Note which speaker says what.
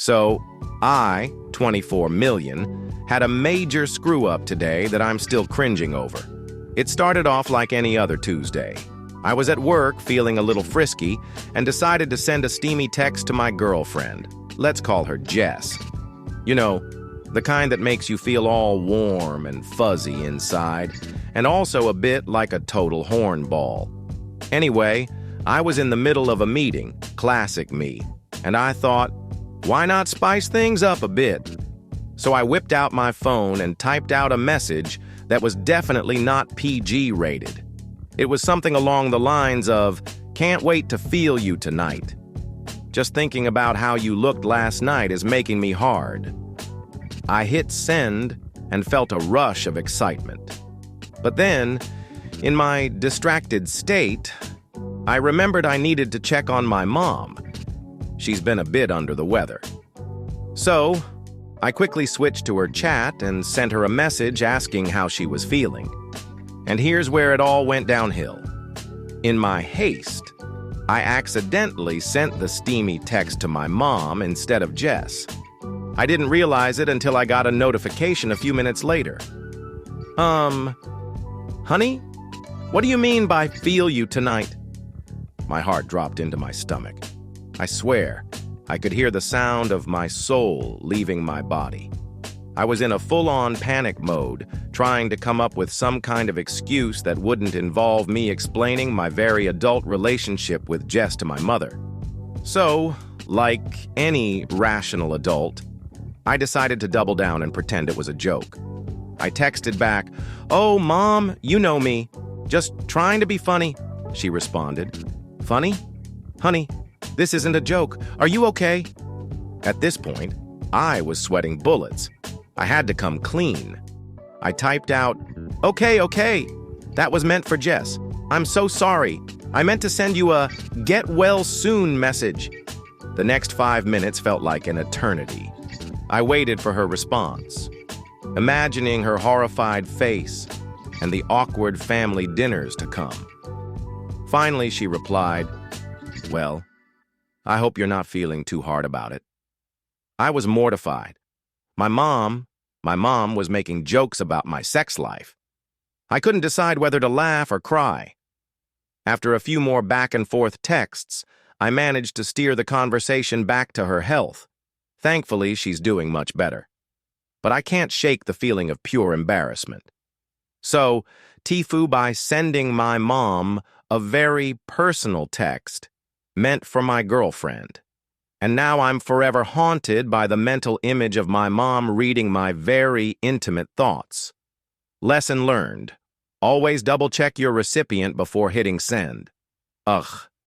Speaker 1: So, I, 24 million, had a major screw-up today that I'm still cringing over. It started off like any other Tuesday. I was at work feeling a little frisky and decided to send a steamy text to my girlfriend. Let's call her Jess. You know, the kind that makes you feel all warm and fuzzy inside, and also a bit like a total hornball. Anyway, I was in the middle of a meeting, classic me, and I thought, why not spice things up a bit? So I whipped out my phone and typed out a message that was definitely not PG rated. It was something along the lines of, "Can't wait to feel you tonight. Just thinking about how you looked last night is making me hard." I hit send and felt a rush of excitement. But then, in my distracted state, I remembered I needed to check on my mom. She's been a bit under the weather. So, I quickly switched to her chat and sent her a message asking how she was feeling. And here's where it all went downhill. In my haste, I accidentally sent the steamy text to my mom instead of Jess. I didn't realize it until I got a notification a few minutes later. Honey? What do you mean by feel you tonight? My heart dropped into my stomach. I swear, I could hear the sound of my soul leaving my body. I was in a full-on panic mode, trying to come up with some kind of excuse that wouldn't involve me explaining my very adult relationship with Jess to my mother. So, like any rational adult, I decided to double down and pretend it was a joke. I texted back, "Oh, Mom, you know me. Just trying to be funny," she responded. "Funny? Honey, this isn't a joke. Are you okay?" At this point, I was sweating bullets. I had to come clean. I typed out, Okay. That was meant for Jess. I'm so sorry. I meant to send you a get well soon message." The next 5 minutes felt like an eternity. I waited for her response, imagining her horrified face and the awkward family dinners to come. Finally, she replied, "Well, I hope you're not feeling too hard about it." I was mortified. My mom was making jokes about my sex life. I couldn't decide whether to laugh or cry. After a few more back-and-forth texts, I managed to steer the conversation back to her health. Thankfully, she's doing much better. But I can't shake the feeling of pure embarrassment. So, TIFU by sending my mom a very personal text meant for my girlfriend. And now I'm forever haunted by the mental image of my mom reading my very intimate thoughts. Lesson learned. Always double-check your recipient before hitting send. Ugh.